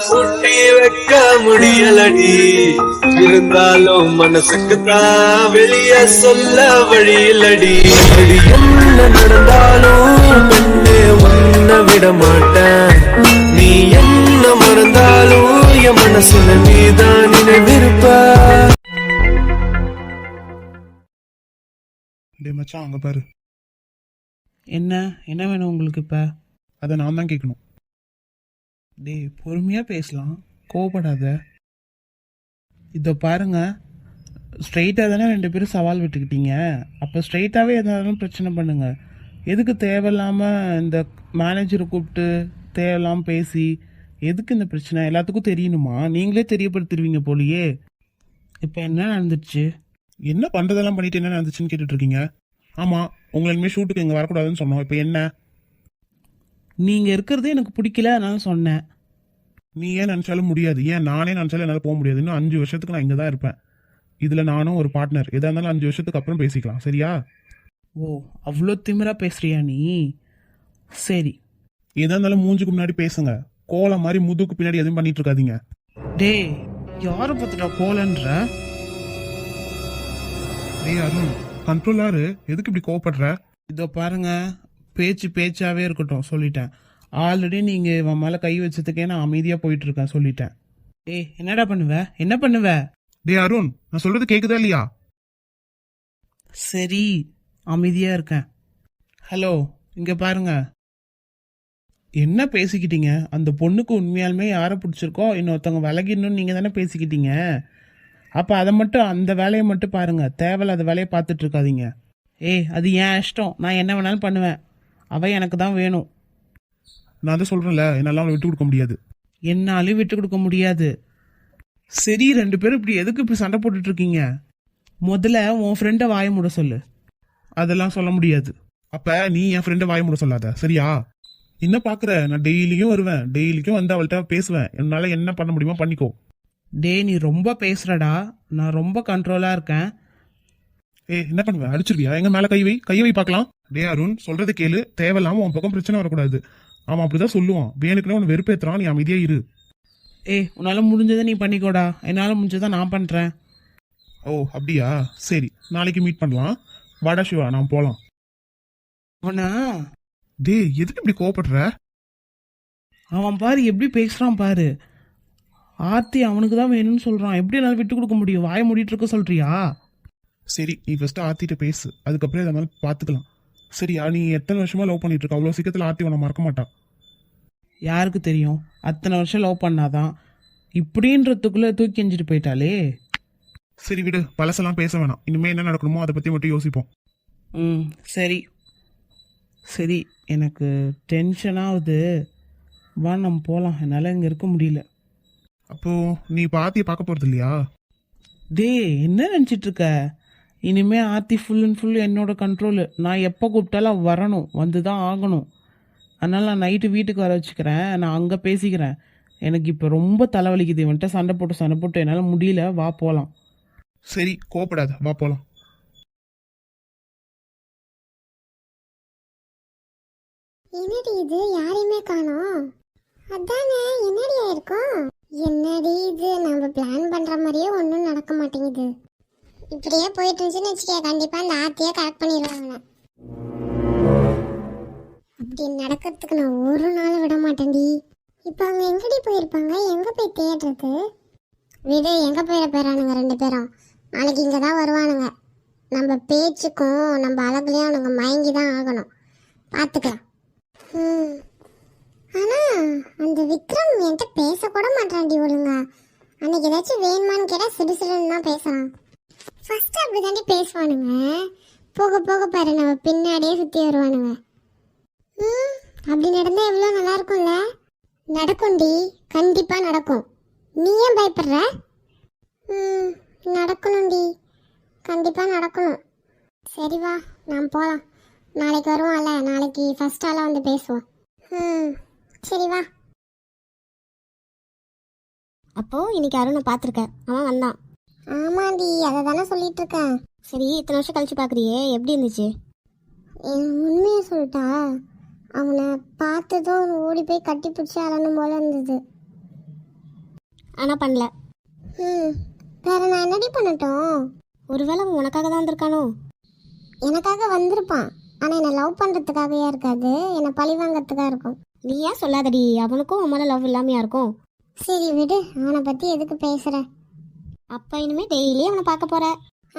பூட்டி வைக்க முடியலடி, இருந்தாலும் மனசுக்கு தான் வெளிய சொல்ல வழியிலடி. என்ன நடந்தாலும் பெண்ணே உன்னை விட மாட்டேன், நீ என்ன மறந்தாலும் என் மனசுல நீதான் நினைவிருப்ப. மச்சான் அங்க பாரு. என்ன என்ன வேணும் உங்களுக்கு இப்போ? அதை நான் தான் கேட்கணும். டேய் பொறுமையாக பேசலாம், கோவப்படாத. இதை பாருங்க, ஸ்ட்ரெயிட்டாக தானே ரெண்டு பேரும் சவால் விட்டுக்கிட்டீங்க. அப்போ ஸ்ட்ரெயிட்டாகவே எதாலும் பிரச்சனை பண்ணுங்க. எதுக்கு தேவையில்லாமல் இந்த மேனேஜரை கூப்பிட்டு தேவையில்லாமல் பேசி எதுக்கு இந்த பிரச்சனை? எல்லாத்துக்கும் தெரியணுமா? நீங்களே தெரியப்படுத்திடுவீங்க போலியே. இப்போ என்ன நடந்துச்சு? என்ன பண்றதெல்லாம் பண்ணிட்டு என்ன நடந்துச்சுன்னு கேட்டுட்டு இருக்கீங்க? ஆமா, உங்களை இனிமேல் ஷூட்டுக்கு இங்கே வரக்கூடாதுன்னு சொன்னோம். இப்போ என்ன? நீங்கள் இருக்கிறதே எனக்கு பிடிக்கல, அதனால சொன்னேன். நீ ஏன் நினச்சாலும் முடியாது, ஏன் நானே நினச்சாலும் என்னால் போக முடியாது. இன்னும் 5 வருஷத்துக்கு நான் இங்கே தான் இருப்பேன். இதில் நானும் ஒரு பார்ட்னர். எதாக இருந்தாலும் 5 வருஷத்துக்கு அப்புறம் பேசிக்கலாம், சரியா? ஓ, அவ்வளோ திமிரா பேசுறியா நீ? சரி. எதாக இருந்தாலும் மூஞ்சுக்கு முன்னாடி பேசுங்க. கோலம் மாதிரி முதுக்கு பின்னாடி எதுவும் பண்ணிட்டு இருக்காதீங்க. டேய், யாரை பார்த்துட்டா கோலன்ற? டேய் அருண், கண்ட்ரோலாரு, எதுக்கு இப்படி கோவப்படுற? இதோ பாருங்க, பேச்சாவே இருக்கட்டும், சொல்லிட்டேன். ஆல்ரெடி நீங்கள் இவன் மேலே கை வச்சதுக்கே நான் அமைதியாக போயிட்டு இருக்கேன், சொல்லிட்டேன். ஏய், என்னடா பண்ணுவ? என்ன பண்ணுவ? டேய் அருண், நான் சொல்றது கேக்குதா இல்லையா? சரி, அமைதியா இருக்கேன். ஹலோ, இங்க பாருங்க. என்ன பேசிக்கிட்டீங்க? அந்த பொண்ணுக்கு உண்மையாலுமே யாரை பிடிச்சிருக்கோ இன்னொருத்தவங்க விலகிடணும்னு நீங்க தானே பேசிக்கிட்டீங்க. அப்ப அதை மட்டும், அந்த வேலையை மட்டும் பாருங்க, தேவையில்லாத வேலையை பார்த்துட்டு இருக்காதீங்க. ஏய், அது என் இஷ்டம், நான் என்ன வேணாலும் பண்ணுவேன். அவ எனக்கு தான் வேணும். நான் தான் சொல்றேன்ல, என்னால அவளை விட்டு கொடுக்க முடியாது. என்னாலும் விட்டு கொடுக்க முடியாது. சரி, ரெண்டு பேரும் இப்படி எதுக்கு இப்படி சண்டை போட்டுட்டு இருக்கீங்க? முதல்ல உன் ஃப்ரெண்டை வாய மூட சொல்லு. அதெல்லாம் சொல்ல முடியாது. அப்ப நீ என் ஃப்ரெண்டை வாய மூட சொல்லாத, சரியா? என்ன பாக்குற, நான் டெய்லியும் வருவேன், டெய்லிக்கும் வந்து அவள்கிட்ட பேசுவேன். என்னால என்ன பண்ண முடியுமோ பண்ணிக்கோ. டே, நீ ரொம்ப பேசுறடா. நான் ரொம்ப கண்ட்ரோலா இருக்கேன். என்ன பண்ணுவேன்? அடிச்சிருவியா? எங்க மேல கையை வை பார்க்கலாம். டே அருண், சொல்றது கேளு. தேவையில்லாம உன் பக்கம் பிரச்சனை வரக்கூடாது. அவன் அப்படிதான் சொல்லுவான். வேணுக்குன்னு உன்னை வெறுப்பேத்துறான், நீ அமைதியா இரு. உன்னால முடிஞ்சதை நீ பண்ணிக்கோடா, என்னால முடிஞ்சதை நான் பண்றேன். ஓ அப்படியா? சரி, நாளைக்கு மீட் பண்ணலாம். வாடா சிவா, நான் போலாம். அவனா? டே, எதுக்கு இப்படி கோவப்படுற? அவன் பாரு எப்படி பேசுறான் பாரு. ஆர்த்தி அவனுக்கு தான் வேணும்னு சொல்றான். எப்படி என்னால விட்டு கொடுக்க முடியும்? வாய மூடிட்டு இருக்க சொல்றியா? சரி, நீ ஃபர்ஸ்ட் ஆர்த்திட்ட பேசு, அதுக்கப்புறம் எதனால பாத்துக்கலாம், சரியா? நீ எத்தனை வருஷமா லவ் பண்ணிட்டு இருக்க? அவ்வளவு சீக்கிரத்துல ஆர்த்தி உன்னை மறக்க மாட்டான். யாருக்கு தெரியும்? அத்தனை வருஷம் லவ் பண்ணாதான் இப்படின்றதுக்குள்ள தூக்கி எஞ்சிட்டு போயிட்டாலே. சரி விடு, பழசெல்லாம் பேச வேணாம். இனிமே என்ன நடக்கணுமோ அதை பத்தி மட்டும் யோசிப்போம். சரி சரி, எனக்கு டென்ஷன் ஆகுது. வா, நம்ம போகலாம். என்னால் இங்கே இருக்க முடியல. அப்போ நீ ஆர்த்தியை பார்க்க போறது இல்லையா? டே, என்ன நினச்சிட்டு இருக்க? இனிமே ஆர்த்தி ஃபுல் அண்ட் ஃபுல் என்னோட கண்ட்ரோலு. நான் எப்போ கூப்பிட்டாலும் அவள் வரணும், வந்து தான் ஆகணும். அதனால் நான் நைட்டு வீட்டுக்கு வர வச்சுக்கிறேன், நான் அங்கே பேசிக்கிறேன். எனக்கு இப்போ ரொம்ப தலைவலிக்குது. இவன்ட்ட சண்டை போட்டு என்னால் முடியல. வா போகலாம். சரி, கோவப்படாத, வா போகலாம். என்னடி இது, யாரையுமே காணோம்? அதானே, என்னடி ஆயிருக்கும்? என்னடி இது, நம்ம பிளான் பண்ற மாதிரியே ஒன்றும் நடக்க மாட்டேங்குது. இப்படியே போயிட்டு இருந்துச்சுன்னு வச்சுக்கே, கண்டிப்பா அந்த ஆர்த்தியை கரெக்ட் பண்ணிடுவாங்க. அப்படி நடக்கிறதுக்கு நான் ஒரு நாள் விட மாட்டேன்டி. இப்போ அவங்க எங்கடி போயிருப்பாங்க? எங்க போய் தேடுறது? விடு, எங்க போயிட போறானுங்க ரெண்டு பேரும். நாளைக்கு இங்கே தான் வருவானுங்க. நம்ம பேச்சுக்கும் நம்ம அழகுலையும் அவனுங்க மயங்கி தான் ஆகணும். பார்த்துக்கலாம். ஆனா அந்த விக்ரம் என்கிட்ட பேசக்கூட மாட்டான்டி ஒழுங்கா. அன்னைக்கு ஏதாச்சும் வேணுமான்னு கேட்டா சிடுசிடுன்னு தான் பேசுறான். ஃபர்ஸ்ட் அப்படி தாண்டி பேசுவானுங்க, போக போக பாரு நம்ம பின்னாடியே சுற்றி வருவானுங்க. அப்படி நடந்தா எவ்வளோ நல்லா இருக்கும்ல. நடக்கும்டி, கண்டிப்பாக நடக்கும். நீ ஏன் பயப்படுற? நடக்கணும்டி, கண்டிப்பாக நடக்கணும். சரி வா, நாம் போகலாம். நாளைக்கு வருவான்ல, நாளைக்கு ஃபர்ஸ்ட் ஆளாக வந்து பேசுவோம். சரி வா. அப்போ இன்னைக்கு அருணை பார்த்துருக்கேன், அவன் வந்தான். ஆமாண்டி, அதை தானே சொல்லிட்டு இருக்கேன். சரி, இத்தனை வருஷம் கழிச்சு பார்க்குறியே, எப்படி இருந்துச்சு? உண்மையை சொல்லிட்டா, அவனை பார்த்ததும் ஓடி போய் கட்டி பிடிச்சி அழணும் போல இருந்தது. ஆனால் பண்ணல. வேற நான் என்னடி பண்ணட்டும்? ஒருவேளை அவன் உனக்காக தான் வந்திருக்கானோ? எனக்காக வந்திருப்பான், ஆனா என்ன லவ் பண்றதுக்காகவே இருக்காது, என்ன பழி வாங்கறதுக்காக இருக்கும். நீ ஏன் சொல்லாதடி, அவனுக்கும் உன் மேலே லவ் இல்லாமையா இருக்கும்? சரி விடு, அவனை பத்தி எதுக்கு பேசுற? அப்போ இனிமே டெய்லி அவனை பார்க்க போற?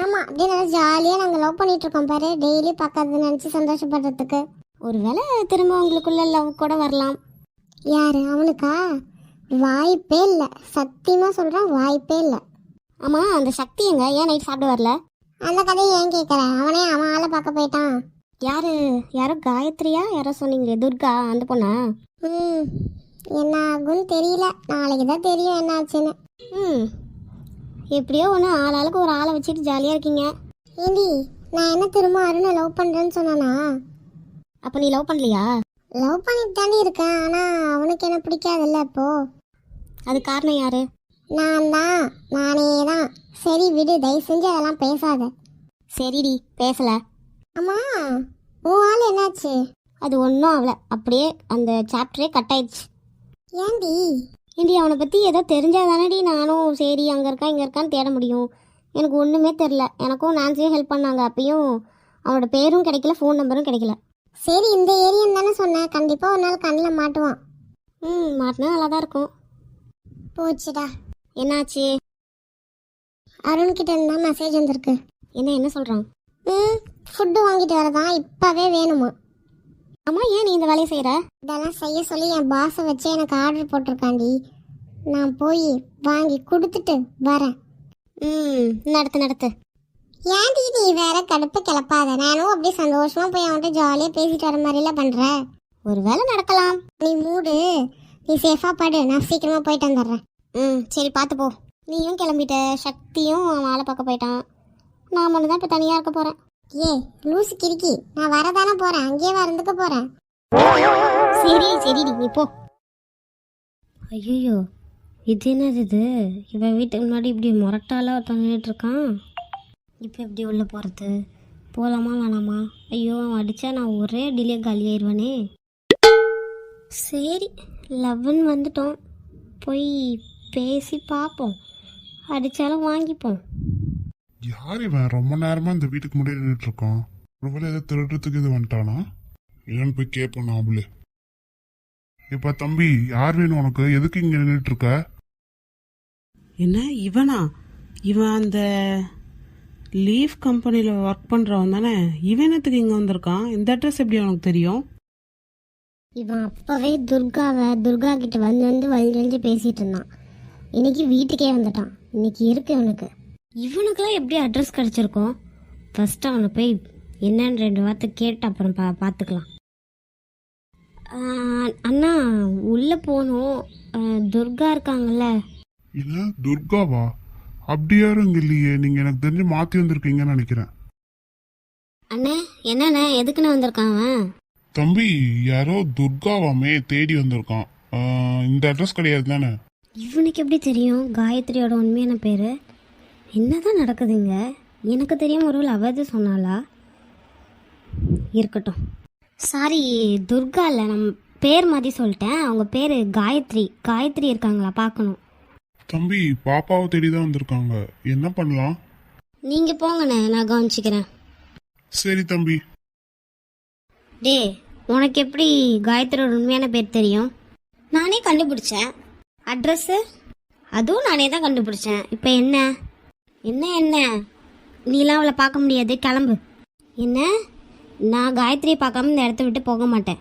ஆமா, அப்படியே நல்லா ஜாலியா நாங்க லவ் பண்ணிட்டு இருக்கோம் பாரு, டெய்லி பார்க்காத நினைச்சு சந்தோஷப்படுறதுக்கு. ஒருவேளை திரும்ப உங்களுக்குள்ள லவ் கூட வரலாம். யாரு அவனுக்கா? வாய்ப்பே இல்லை, சத்தியமா சொல்றேன், வாய்ப்பே இல்லை. ஆமாம், அந்த சக்தி எங்க ஏன் நைட் சாப்பிட வரல? அந்த கதையை ஏன் கேட்குற? அவனே அவன் ஆளை பார்க்க போயிட்டான். யாரோ காயத்ரியா யாரோ சொன்னீங்களே, துர்கா, அந்த பொண்ணா? என்ன ஆகுன்னு தெரியல, நாளைக்கு தான் தெரியும் என்ன ஆச்சுன்னு. எப்படியோ ஒன்று ஆளாளுக்கு ஒரு ஆளை வச்சுட்டு ஜாலியாக இருக்கீங்க. ஏண்டி, நான் என்ன திரும்ப அருணை லவ் பண்றேன்னு சொன்னானா? அப்போ நீ லவ் பண்ணலையா? லவ் பண்ணிட்டு தாண்டி இருக்கேன், ஆனா அவனுக்கு என்ன பிடிக்காதுல்ல இப்போ. அது காரணம் யாரு? நானே தான். சரி விடு, தயவு செஞ்சு அதெல்லாம் பேசாத. சரிடி, பேசல. அம்மா, உன் ஆள் என்னாச்சு? அது ஒன்றும் ஆகல, அப்படியே அந்த சாப்டரே கட் ஆயிடுச்சு. ஏண்டி? அவனை பற்றி ஏதோ தெரிஞ்சாதானடி நானும் சரி அங்கே இருக்கா இங்கே இருக்கான்னு தேட முடியும். எனக்கு ஒன்றுமே தெரில. எனக்கும் நான்சியும் ஹெல்ப் பண்ணாங்க, அப்பயும் அவனோட பேரும் கிடைக்கல, ஃபோன் நம்பரும் கிடைக்கல. சரி, இந்த ஏரியான்னு தானே சொன்னேன், கண்டிப்பாக ஒரு நாள் கண்ணில் மாட்டுவான். மாட்டினா நல்லா தான் இருக்கும். போச்சுடா. என்னாச்சு? அருண்கிட்ட இருந்தா மெசேஜ் வந்திருக்கு. என்ன சொல்கிறான்? ஃபுட்டு வாங்கிட்டு வரதான் இப்போவே வேணுமா? அம்மா, ஏன் நீ இந்த வேலையை செய்கிற? இதெல்லாம் செய்ய சொல்லி என் பாஸை வச்சு எனக்கு ஆர்டர் போட்டிருக்காண்டி. நான் போய் வாங்கி கொடுத்துட்டு வரேன். நடத்து. ஏன்டி நீ வேற கடுப்பு கிளப்பாத, நானும் அப்படியே சந்தோஷமா போய் அவன்கிட்ட ஜாலியாக பேசிட்டு வர மாதிரிலாம் பண்ற. ஒரு வேலை நடக்கலாம். நீ மூடு, நீ சேஃபா படு, நான் சீக்கிரமா போயிட்டு வந்துடுறேன். சரி, பார்த்து போ. நீயும் கிளம்பிட்ட, சக்தியும் அவன் ஆளை பார்க்க போயிட்டான். நான் மட்டும் தான் இப்போ தனியாக இருக்க போகிறேன். ஏ லூசு கிறுக்கி, நான் வரதானே போறேன், அங்கேயே வரந்துக்க போறேன். சரி நீ போ. ஐயோ, இது என்னது இது? இவன் வீட்டுக்கு முன்னாடி இப்படி முரட்டாலாம் தங்கிட்டு இருக்கான். இப்போ எப்படி உள்ளே போகிறது? போகலாமா வேணாமா? ஐயோ, அவன் அடித்தா நான் ஒரே டிலே காலியாயிருவானே. சரி, லவ்னு வந்துட்டோம், போய் பேசி பார்ப்போம், அடித்தாலும் வாங்கிப்போம். யார் இவன் ரொம்ப நேரமா இந்த வீட்டுக்கு முன்னாடி நின்றுட்டு இருக்கான்? ஒருவேளை ஏதோ திருடுறதுக்கு இது வந்துட்டானா? இல்லைன்னு போய் கேட்போம் நாமளே. இப்ப தம்பி, யார் வேணும் உனக்கு? எதுக்கு இங்க நின்றுட்டு இருக்க? என்ன இவனா? இவன் அந்த லீவ் கம்பெனியில் ஒர்க் பண்ணுறவன் தானே? இவனத்துக்கு இங்கே வந்திருக்கான்? இந்த அட்ரஸ் எப்படி அவனுக்கு தெரியும்? இவன் அப்போவே துர்கா கிட்ட வந்து வழிஞ்சு பேசிகிட்டு இருந்தான். இன்னைக்கு வீட்டுக்கே வந்துட்டான். இன்னைக்கு இருக்கு இவனுக்கு. இவனுக்கெல்லாம் எப்படி அட்ரஸ் கிடச்சிருக்கோம்? ஃபஸ்ட்டு அவனை போய் என்னன்னு 2 வார்த்தை கேட்டு அப்புறம் பார்த்துக்கலாம். அண்ணா, உள்ளே போகணும். துர்கா இருக்காங்கல்ல? என்ன துர்காவா? அப்படி யாரும் இங்க இல்லையே. நீங்க எனக்கு தெரிஞ்சு மாத்தி வந்திருக்கீங்கன்னு நினைக்கிறேன். அண்ணே, என்னண்ணே, எதுக்குன்னு வந்திருக்கான் அவன்? தம்பி, யாரோ துர்காவாமே தேடி வந்திருக்கான். இந்த அட்ரஸ் கிடையாது தானே? இவனுக்கு எப்படி தெரியும் காயத்ரியோட உண்மையான பேர்? என்னதான் நடக்குதுங்க? எனக்கு தெரியாம ஒருவேளை அவ சொன்னாலா? இருக்கட்டும். சாரி, துர்கா இல்லை, நம்ம பேர் மாதிரி சொல்லிட்டேன். அவங்க பேர் காயத்ரி இருக்காங்களா? பார்க்கணும். தம்பி, பாப்பாவை தேடி தான் வந்திருக்காங்க. என்ன பண்ணலாம்? நீங்கள் போங்கண்ணே, நான் கவனிச்சிக்கிறேன். சரி தம்பி. டே, உனக்கு எப்படி காயத்ரியோட உண்மையான பேர் தெரியும்? நானே கண்டுபிடிச்சேன். அட்ரஸ்ஸு அதுவும் நானே தான் கண்டுபிடிச்சேன். இப்போ என்ன? நீலாம் அவளை பார்க்க முடியாது, கிளம்பு. என்ன? நான் காயத்ரியை பார்க்காம இந்த இடத்த விட்டு போக மாட்டேன்.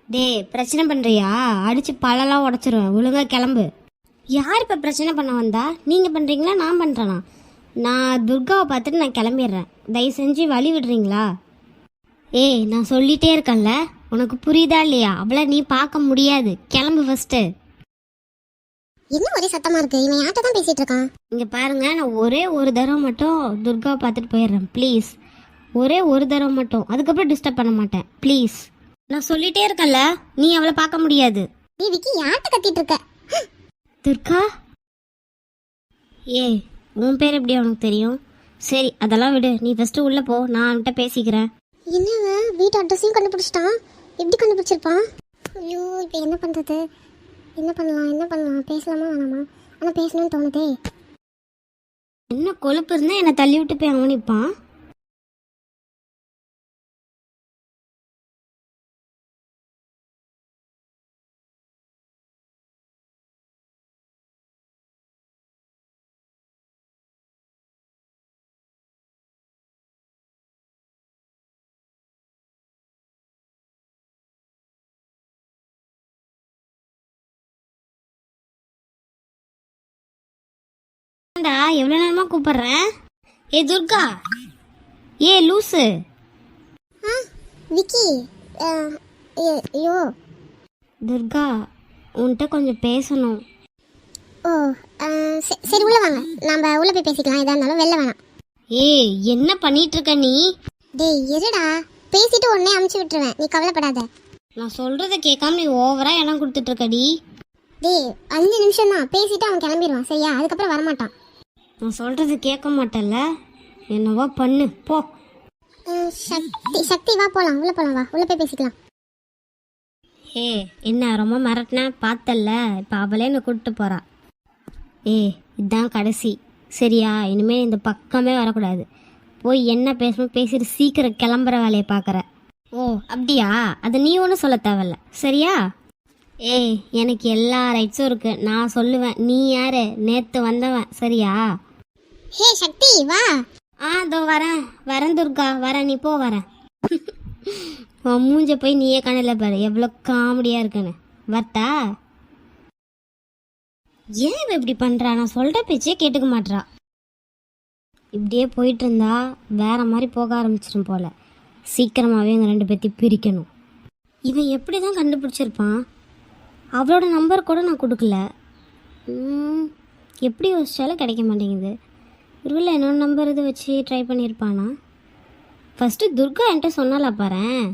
டே, பிரச்சனை பண்ணுறியா? அடித்து பழலாம் உடச்சிருவேன். ஒழுங்கா கிளம்பு. யார் இப்போ பிரச்சனை பண்ண வந்தா? நீங்கள் பண்ணுறீங்களா நான் பண்ணுறேனா? நான் துர்காவை பார்த்துட்டு நான் கிளம்பிடுறேன். தயவு செஞ்சு வழி விடுறீங்களா? ஏய், நான் சொல்லிகிட்டே இருக்கேன்ல, உனக்கு புரியுதா இல்லையா? அவளை நீ பார்க்க முடியாது. கிளம்பு ஃபஸ்ட்டு. என்ன ஒரே சத்தமா இருக்கு? இவன் யார்கிட்ட தான் பேசிட்டு இருக்கான்? இங்கே பாருங்க, நான் ஒரே ஒரு தடவை மட்டும் துர்காவை பார்த்துட்டு போயிடுறேன் ப்ளீஸ். ஒரே ஒரு தடவை மட்டும், அதுக்கப்புறம் டிஸ்டர்ப் பண்ண மாட்டேன் ப்ளீஸ். நான் சொல்லிட்டே இருக்கேன்ல, நீ அவளை பார்க்க முடியாது. நீ விக்கி யார்கிட்ட கத்திட்டு இருக்க? துர்கா, ஏய், உன் பேர் எப்படி அவனுக்கு தெரியும்? சரி, அதெல்லாம் விடு, நீ ஃபஸ்ட்டு உள்ளே போ, நான் அவன்கிட்ட பேசிக்கிறேன். என்னங்க, வீட்டு அட்ரஸையும் கண்டுபிடிச்சிட்டான். எப்படி கண்டுபிடிச்சிருப்பான்? ஐயோ, இப்போ என்ன பண்ணுறது? என்ன பண்ணலாம்? பேசலாமா வேணாமா? ஆனால் பேசணும்னு தோணுதே. என்ன கொழுப்பு இருந்தால் என்னை தள்ளி விட்டு போய் அவன் நிற்பான். எவ்வளோ நேரமா கூப்பிடுறேன். ஏ துர்கா, ஏ லூசு. விக்கி, ஐயோ. துர்கா, உன்கிட்ட கொஞ்சம் பேசணும். ஓ, சரி உள்ள வாங்க, நம்ம உள்ள போய் பேசிக்கலாம். எதா இருந்தாலும் வெளில வேணாம். ஏய், என்ன பண்ணிட்டு இருக்க நீ? டேய் இருடா, பேசிட்டு உடனே அமுச்சு விட்டுருவேன், நீ கவலைப்படாத. நான் சொல்றத கேட்காம நீ ஓவரா இடம் கொடுத்துட்டு இருக்கடி. டேய் 5 நிமிஷம் தான் பேசிட்டு அவன் கிளம்பிடுவான், சரியா? அதுக்கப்புறம் வரமாட்டான். நான் சொல்றது கேட்க மாட்டேல்ல, என்னவோ பண்ணு போ. சக்தி வா போலாம், உள்ள போலாம், வா உள்ள போய் பேசிக்கலாம். ஏ என்ன ரொம்ப மிரட்டினேன் பார்த்தல்ல, இப்போ அவளே என்னை கூப்பிட்டு போறா. ஏ இதுதான் கடைசி, சரியா? இனிமேல் இந்த பக்கமே வரக்கூடாது. போய் என்ன பேசணும் பேசிட்டு சீக்கிரம் கிளம்புற வேலையை பார்க்குற. ஓ அப்படியா? அதை நீ ஒன்றும் சொல்ல தேவையில்ல, சரியா? ஏய் எனக்கு எல்லா ரைட்ஸும் இருக்கு, நான் சொல்லுவேன். நீ யாரு? நேற்று வந்தவன், சரியா? ஹே சக்தி வா. இதோ வரேன் துர்கா, வரேன். நீ போ, வரேன். உன் மூஞ்ச போய் நீயே கண்ணில் பாரு, எவ்வளோ காமெடியாக இருக்குன்னு. வரட்டா? ஏன் இவ இப்படி பண்ணுறா? நான் சொல்கிற பேச்சே கேட்டுக்க மாட்றா. இப்படியே போயிட்டு இருந்தா வேற மாதிரி போக ஆரம்பிச்சிடும் போல. சீக்கிரமாகவே எங்கள் 2 பேர்த்தையும் பிரிக்கணும். இவன் எப்படி தான் கண்டுபிடிச்சிருப்பான்? அவளோட நம்பர் கூட நான் கொடுக்கல. எப்படி யோசிச்சாலும் கிடைக்க மாட்டேங்குது. ஒருவேளை என்னோட நம்பர் இதை வச்சு ட்ரை பண்ணியிருப்பானா? ஃபஸ்ட்டு துர்கா என்கிட்ட சொன்னாலா பாரேன்,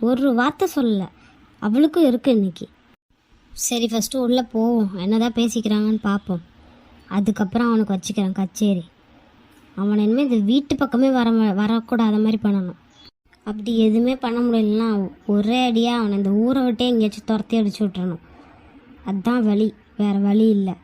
ஒரு வார்த்தை சொல்லலை. அவளுக்கும் இருக்குது இன்னைக்கு. சரி ஃபஸ்ட்டு உள்ளே போவோம், என்னதான் பேசிக்கிறாங்கன்னு பார்ப்போம். அதுக்கப்புறம் அவனுக்கு வச்சுக்கிறேன் கச்சேரி. அவனை இனிமேல் இந்த வீட்டு பக்கமே வரக்கூடாத மாதிரி பண்ணணும். அப்படி எதுவுமே பண்ண முடியலன்னா ஒரே அடியாக அவனை இந்த ஊரை விட்டே எங்கேயாச்சும் துரத்தி அடிச்சு விட்டுறணும். அதுதான் வழி, வேறு வழி இல்லை.